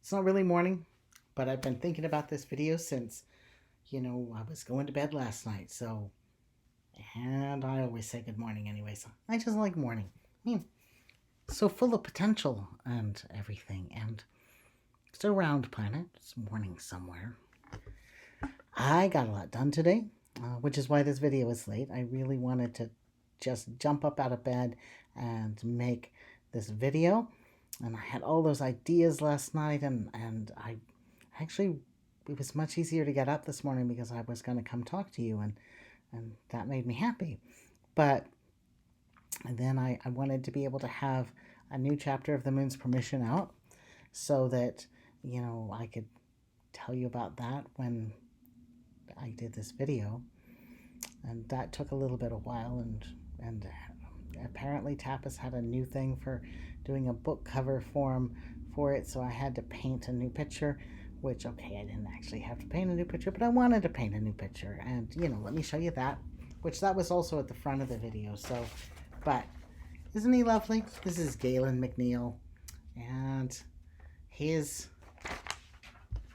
It's not really morning, but I've been thinking about this video since, I was going to bed last night. And I always say good morning anyway, so I just like morning. So full of potential and everything. And it's a round planet. It's morning somewhere. I got a lot done today, which is why this video is late. I really wanted to just jump up out of bed and make this video. And I had all those ideas last night, and I actually, it was much easier to get up this morning because I was going to come talk to you, and that made me happy. But then I wanted to be able to have a new chapter of The Moon's Permission out so that, I could tell you about that when I did this video. And that took a little bit of while, and apparently Tapas had a new thing for doing a book cover form for it, so I had to paint a new picture, which, okay, I didn't actually have to paint a new picture, but I wanted to paint a new picture, and, let me show you that, which that was also at the front of the video, but isn't he lovely? This is Galen McNeil, and he is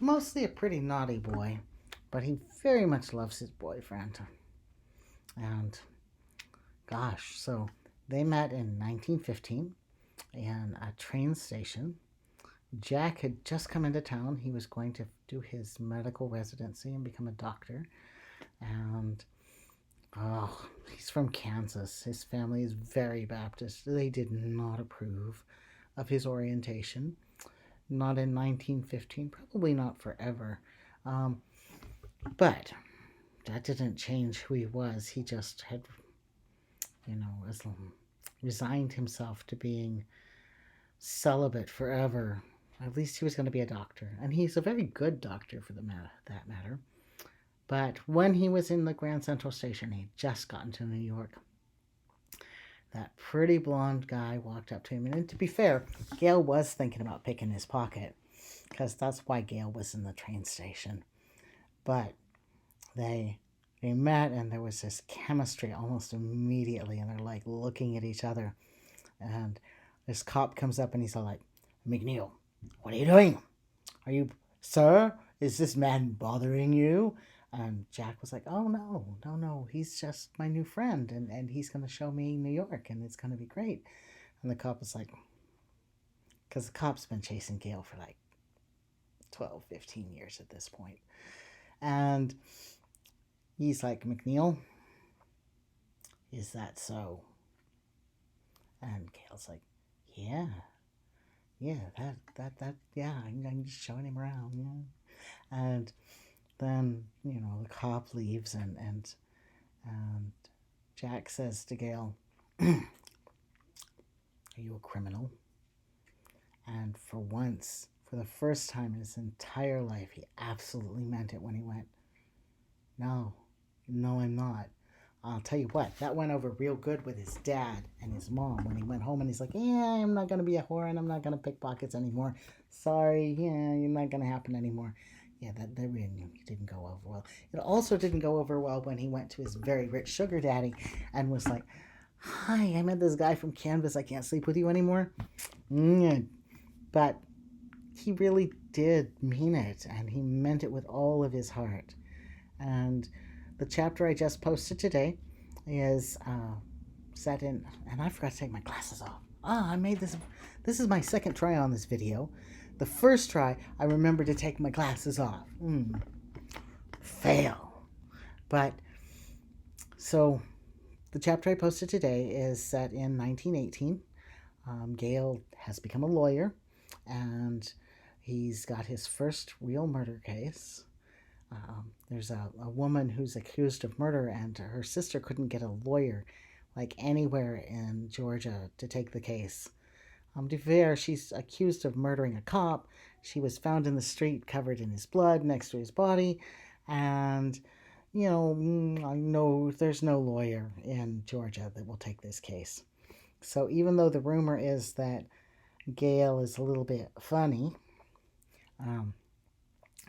mostly a pretty naughty boy, but he very much loves his boyfriend. And gosh, so they met in 1915 in a train station. Jack had just come into town. He was going to do his medical residency and become a doctor. And he's from Kansas. His family is very Baptist. They did not approve of his orientation. Not in 1915, probably not forever. But that didn't change who he was. He just had, resigned himself to being celibate forever. At least he was going to be a doctor. And he's a very good doctor for that matter. But when he was in the Grand Central Station, he'd just gotten to New York. That pretty blonde guy walked up to him. And to be fair, Gail was thinking about picking his pocket, because that's why Gail was in the train station. But they met, and there was this chemistry almost immediately, and they're like looking at each other. And this cop comes up and he's all like, "McNeil, what are you doing? Are you, sir, is this man bothering you?" And Jack was like, "Oh, no, he's just my new friend, and he's going to show me New York, and it's going to be great." And the cop was like, because the cop's been chasing Gail for like 12, 15 years at this point. And he's like, "McNeil, is that so?" And Gail's like, yeah, I'm just showing him around, yeah. And then, the cop leaves, and Jack says to Gail, "Are you a criminal?" And for once, for the first time in his entire life, he absolutely meant it when he went, No, I'm not. I'll tell you what, that went over real good with his dad and his mom when he went home, and he's like, "Yeah, I'm not going to be a whore, and I'm not going to pick pockets anymore. Sorry, yeah, you're not going to happen anymore." Yeah, that really didn't go over well. It also didn't go over well when he went to his very rich sugar daddy and was like, "Hi, I met this guy from Kansas. I can't sleep with you anymore." But he really did mean it, and he meant it with all of his heart. And the chapter I just posted today is set in, and I forgot to take my glasses off. I made this. This is my second try on this video. The first try, I remembered to take my glasses off. Fail. But, so, the chapter I posted today is set in 1918. Gael has become a lawyer, and he's got his first real murder case. There's a woman who's accused of murder, and her sister couldn't get a lawyer like anywhere in Georgia to take the case. To be fair, she's accused of murdering a cop. She was found in the street covered in his blood next to his body, and I know there's no lawyer in Georgia that will take this case. So even though the rumor is that Gail is a little bit funny,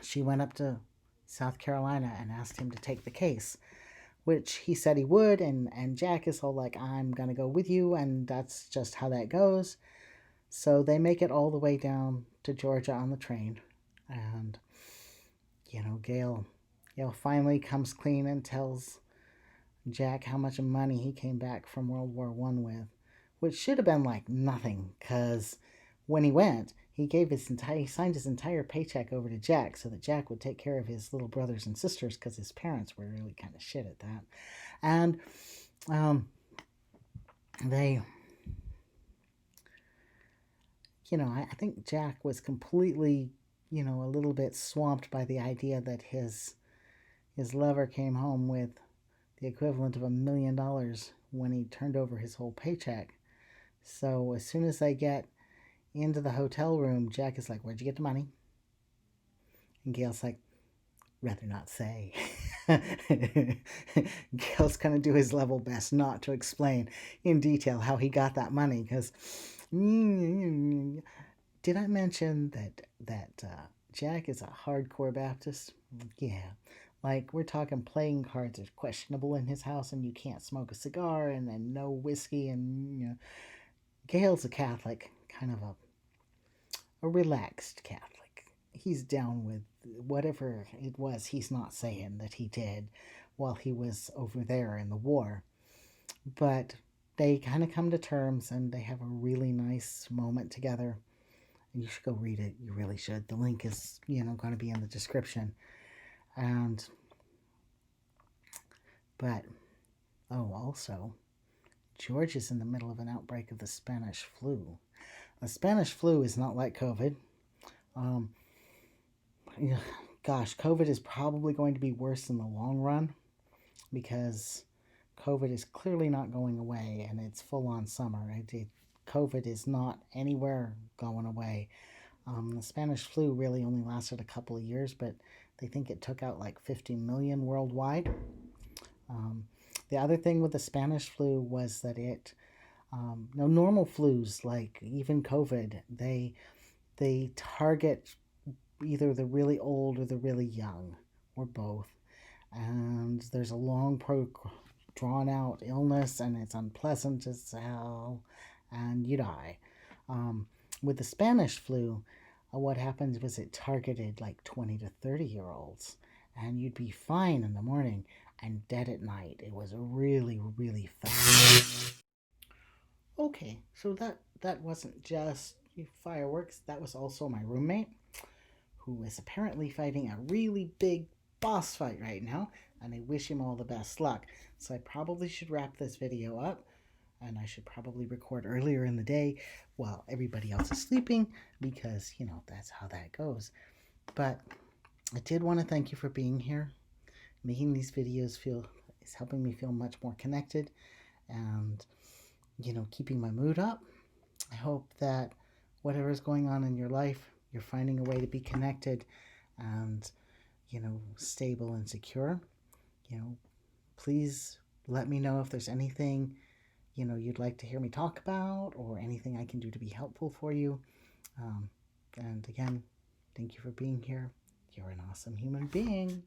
she went up to South Carolina and asked him to take the case, which he said he would, and Jack is all like, "I'm going to go with you," and that's just how that goes. So they make it all the way down to Georgia on the train. And, Gail finally comes clean and tells Jack how much money he came back from World War One with, which should have been like nothing, because when he went, he signed his entire paycheck over to Jack so that Jack would take care of his little brothers and sisters, because his parents were really kind of shit at that. And they, I think Jack was completely, a little bit swamped by the idea that his lover came home with the equivalent of $1 million when he turned over his whole paycheck. So as soon as they get into the hotel room, Jack is like, "Where'd you get the money?" And Gail's like, "Rather not say." Gail's going to do his level best not to explain in detail how he got that money, because did I mention that Jack is a hardcore Baptist? Yeah. Like, we're talking playing cards are questionable in his house, and you can't smoke a cigar, and then no whiskey, and Gail's a Catholic, kind of a relaxed Catholic. He's down with whatever it was he's not saying that he did while he was over there in the war. But they kind of come to terms, and they have a really nice moment together. And you should go read it. You really should. The link is, going to be in the description. But also, George is in the middle of an outbreak of the Spanish flu. The Spanish flu is not like COVID. Gosh, COVID is probably going to be worse in the long run, because COVID is clearly not going away, and it's full on summer. COVID is not anywhere going away. The Spanish flu really only lasted a couple of years, but they think it took out like 50 million worldwide. The other thing with the Spanish flu was that normal flus, like even COVID, they target either the really old or the really young, or both. And there's a long, drawn out illness, and it's unpleasant as hell, and you die. With the Spanish flu, what happened was it targeted like 20 to 30-year-olds, and you'd be fine in the morning and dead at night. It was really, really fast. Okay, so that wasn't just fireworks. That was also my roommate, who is apparently fighting a really big boss fight right now, and I wish him all the best luck. So I probably should wrap this video up, and I should probably record earlier in the day while everybody else is sleeping, because, that's how that goes. But I did want to thank you for being here. Making these videos is helping me feel much more connected, and, keeping my mood up. I hope that whatever is going on in your life, you're finding a way to be connected and, stable and secure. Please let me know if there's anything, you'd like to hear me talk about, or anything I can do to be helpful for you. And again, thank you for being here. You're an awesome human being.